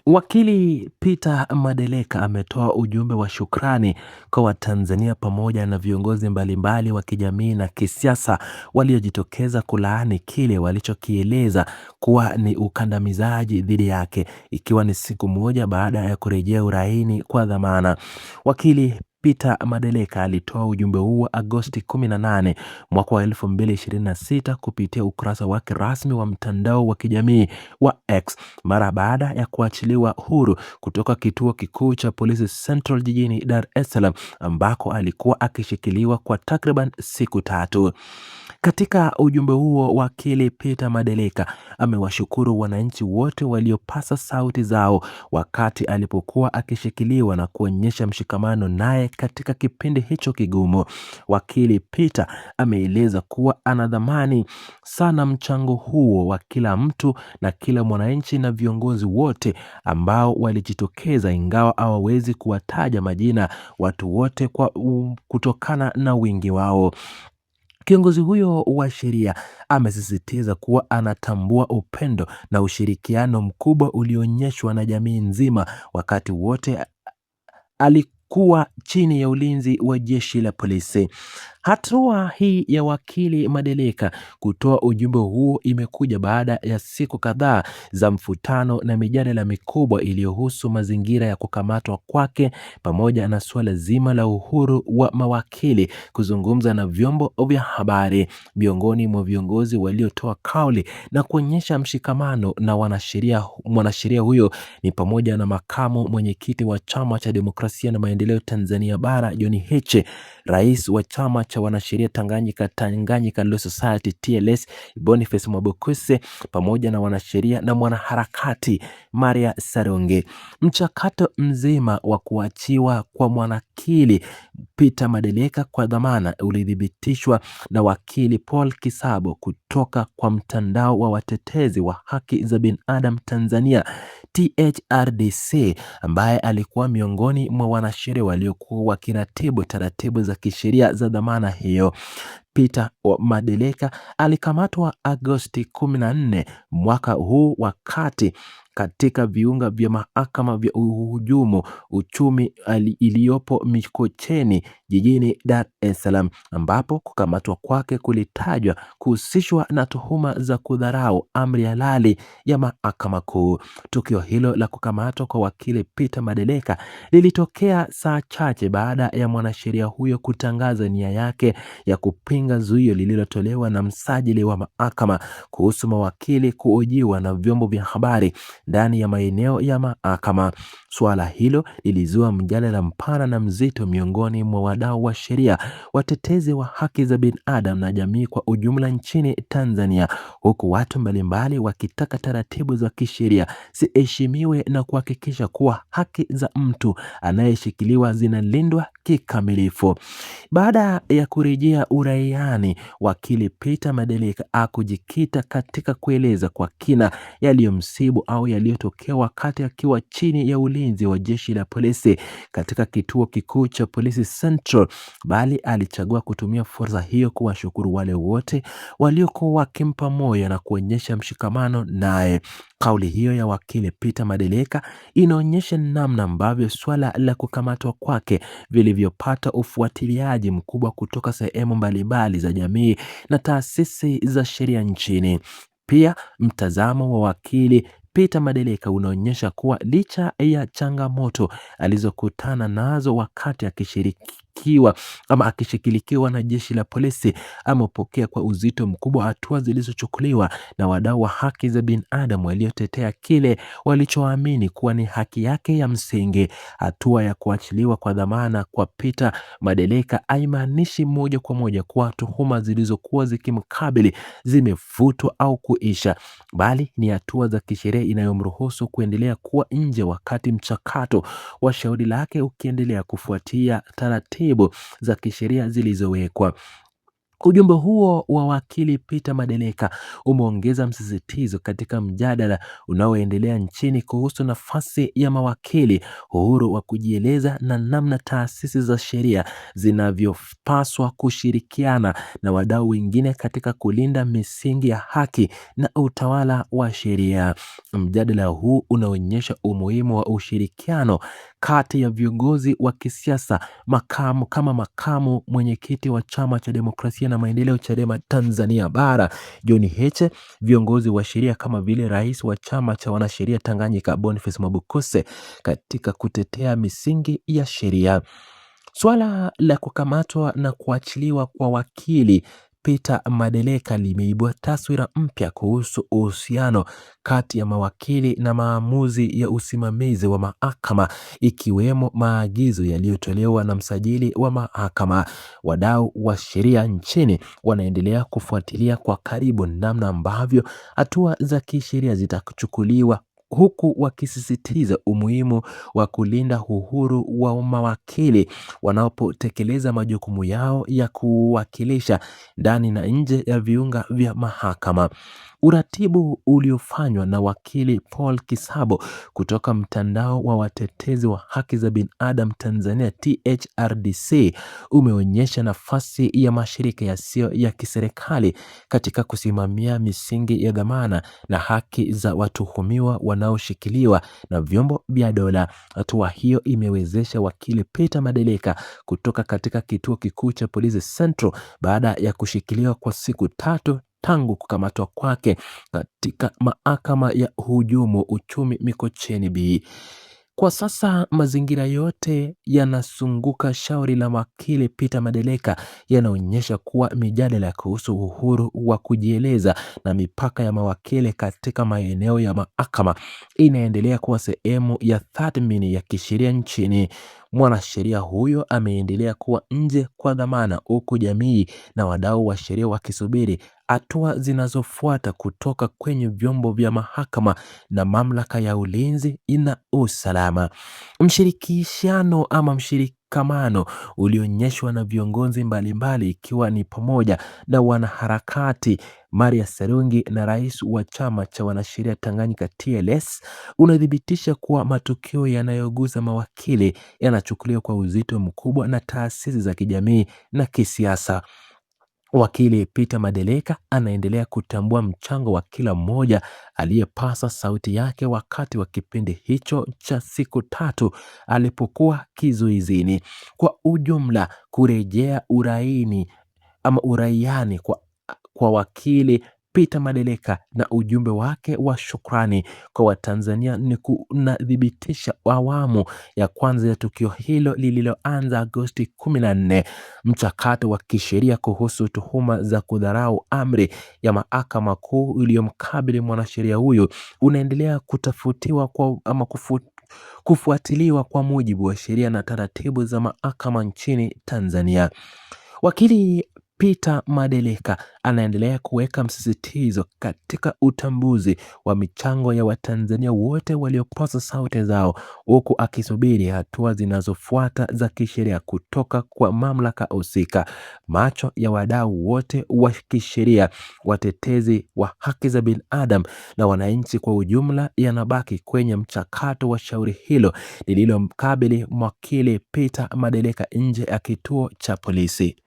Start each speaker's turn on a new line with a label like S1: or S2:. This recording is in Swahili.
S1: Wakili Peter Madeleka ametoa ujumbe wa shukrani kwa Watanzania pamoja na viongozi mbalimbali wa kijamii na kisiasa waliojitokeza kulaani kile walichokieleza kuwa ni ukandamizaji dhidi yake, ikiwa ni siku moja baada ya kurejea uraini kwa dhamana. Wakili Peter Madeleka alitoa ujumbe huo Agosti 18 mwaka wa 2026 kupitia ukurasa wake rasmi wa mtandao wa kijamii wa X mara baada ya kuachiliwa huru kutoka kituo kikuu cha polisi Central jijini Dar es Salaam ambako alikuwa akishikiliwa kwa takriban siku 3. Katika ujumbe huo, wakili Peter Madeleka amewashukuru wananchi wote waliopasa sauti zao wakati alipokuwa akishikiliwa na kuonyesha mshikamano naye katika kipindi hicho kigumu. Wakili Peter ameeleza kuwa anadhamani sana mchango huo wa kila mtu na kila mwananchi na viongozi wote ambao walijitokeza, ingawa hawawezi kuwataja majina watu wote kutokana na wingi wao. Kiongozi huyo wa sheria amesisitiza kuwa anatambua upendo na ushirikiano mkubwa ulioonyeshwa na jamii nzima wakati wote alikuwa chini ya ulinzi wa jeshi la polisi. Hatua hii ya wakili Madeleka kutoa ujumbe huo imekuja baada ya siku kadhaa za mvutano na mijadala mikubwa iliyohusu mazingira ya kukamatwa kwake pamoja na suala zima la uhuru wa mawakili kuzungumza na vyombo vya habari. Miongoni mwa viongozi waliotoa kauli na kuonyesha mshikamano na mwanasheria huyo ni pamoja na makamu mwenyekiti wa Chama cha Demokrasia na Maendeleo Tanzania Bara John Heche, rais wa chama cha wanasheria Tanganyika Law Society TLS Boniface Mwabukusi, pamoja na wanasheria na mwanaharakati Maria Sarungi. Mchakato mzima wa kuachiwa kwa mwanakili Peter Madeleka kwa dhamana ulithibitishwa na wakili Paul Kisabo kutoka kwa mtandao wa watetezi wa haki za binadamu Tanzania THRDC, ambaye alikuwa miongoni mwa wanasheria waliokuwa wakiratibu taratibu za kisheria za dhamana hiyo. Peter Madeleka alikamatwa Agosti 14 mwaka huu wakati katika viunga vya mahakama vya uhujumu uchumi iliyopo Mikocheni jijini Dar es Salaam, ambapo kukamatwa kwake kulitajwa kuhusishwa na tuhuma za kudharau amri halali ya mahakama kuu. Tukio hilo la kukamatwa kwa wakili Peter Madeleka lilitokea saa chache baada ya mwanasheria huyo kutangaza nia yake ya kupinga zuio lililotolewa na msajili wa mahakama kuhusu mawakili kuhojiwa na vyombo vya habari ndani ya maeneo ya mahakama. Suala hilo lilizua mjadala mpana na mzito miongoni mwa wadau wa sheria, watetezi wa haki za binadamu na jamii kwa ujumla nchini Tanzania, huku watu mbalimbali wakitaka taratibu za kisheria ziheshimiwe na kuhakikisha kuwa haki za mtu anayeshikiliwa zinalindwa kikamilifu. Baada ya kurejea uraiani, wakili Peter Madeleka hakujikita katika kueleza kwa kina yaliyomsibu au yaliyotokea wakati akiwa chini ya ulinzi wa jeshi la polisi katika kituo kikuu cha polisi Central, bali alichagua kutumia fursa hiyo kuwashukuru wale wote waliokuwa wakimpa moyo na kuonyesha mshikamano naye. Kauli hiyo ya wakili Peter Madeleka inaonyesha namna ambavyo swala la kukamatwa kwake vilivyopata ufuatiliaji mkubwa kutoka sehemu mbalimbali za jamii na taasisi za sheria nchini. Pia mtazamo wa wakili Peter Madeleka unaonyesha kuwa licha ya changamoto alizokutana nazo wakati akishikilikiwa na jeshi la polisi, amepokea kwa uzito mkubwa hatua zilizochukuliwa na wadau wa haki za binadamu waliotetea kile walichoamini kuwa ni haki yake ya msingi. Hatua ya kuachiliwa kwa dhamana kwa Peter Madeleka haimaanishi moja kwa moja kuwa tuhuma zilizokuwa zikimkabili zimefutwa au kuisha, bali ni hatua za kisheria inayomruhusu kuendelea kuwa nje wakati mchakato wa shauri lake ukiendelea kufuatia taratibu za kisheria zilizowekwa. Ujumbe huo wa wakili Peter Madeleka umeongeza msisitizo katika mjadala unaoendelea nchini kuhusu nafasi ya mawakili, uhuru wa kujieleza na namna taasisi za sheria zinavyopaswa kushirikiana na wadau wengine katika kulinda misingi ya haki na utawala wa sheria. Mjadala huu unaonyesha umuhimu wa ushirikiano kati ya viongozi wa kisiasa, makamu mwenyekiti wa Chama cha Demokrasia na Maendeleo Chadema Tanzania Bara John Heche, viongozi wa sheria kama vile rais wa chama cha wanasheria Tanganyika Boniface Mwabukusi katika kutetea misingi ya sheria. Swala la kukamatwa na kuachiliwa kwa wakili Peter Madeleka limeibua taswira mpya kuhusu uhusiano kati ya mawakili na maamuzi ya usimamizi wa mahakama, ikiwemo maagizo yaliyotolewa na msajili wa mahakama. Wadau wa sheria nchini wanaendelea kufuatilia kwa karibu namna ambavyo hatua za kisheria zitachukuliwa, huku wakisisitiza umuhimu wa kulinda uhuru wa mawakili wanapotekeleza majukumu yao ya kuwakilisha ndani na nje ya viunga vya mahakama. Uratibu uliofanywa na wakili Paul Kisabo kutoka mtandao wa watetezi wa haki za binadamu Tanzania THRDC umeonyesha nafasi ya mashirika yasiyo ya kiserikali katika kusimamia misingi ya dhamana na haki za watuhumiwa wanaoshikiliwa na vyombo vya dola. Hatua hiyo imewezesha wakili Peter Madeleka kutoka katika kituo kikuu cha polisi Central baada ya kushikiliwa kwa siku 3 tangu kukamatwa kwake katika mahakama ya hujumu uchumi Mikocheni B. Kwa sasa mazingira yote yanazunguka shauri la wakili Peter Madeleka yanaonyesha kuwa mijadala kuhusu uhuru wa kujieleza na mipaka ya mawakili katika maeneo ya mahakama inaendelea kuwa sehemu ya tathmini ya kisheria nchini. Mwanasheria huyo ameendelea kuwa nje kwa dhamana, huku jamii na wadau wa sheria wakisubiri hatua zinazofuata kutoka kwenye vyombo vya mahakama na mamlaka ya ulinzi na usalama. Mshirikishano ama mshirikamano ulionyeshwa na viongozi mbalimbali, ikiwa ni pamoja na wanaharakati Maria Sarungi na rais wa chama cha wanasheria Tanganyika TLS, unadhibitisha kuwa matukio yanayogusa mawakili yanachukuliwa kwa uzito mkubwa na taasisi za kijamii na kisiasa. Wakili Peter Madeleka anaendelea kutambua mchango wa kila mmoja aliyepasa sauti yake wakati wa kipindi hicho cha siku 3 alipokuwa kizuizini. Kwa ujumla, kurejea uraiani kwa wakili Peter Madeleka na ujumbe wake wa shukrani kwa Watanzania ni kunadhibitisha awamu ya kwanza ya tukio hilo lililoanza Agosti 14. Mchakato wa kisheria kuhusu tuhuma za kudharau amri ya mahakama kuu iliyomkabili mwanasheria huyo unaendelea kufuatiliwa kwa mujibu wa sheria na taratibu za mahakama nchini Tanzania. Wakili Peter Madeleka anaendelea kuweka msisitizo katika utambuzi wa michango ya Watanzania wote waliopaza sauti zao, huku akisubiri hatua zinazofuata za kisheria kutoka kwa mamlaka husika. Macho ya wadau wote wa kisheria, watetezi wa haki za binadamu na wananchi kwa ujumla yanabaki kwenye mchakato wa shauri hilo lililomkabili wakili Peter Madeleka nje ya kituo cha polisi.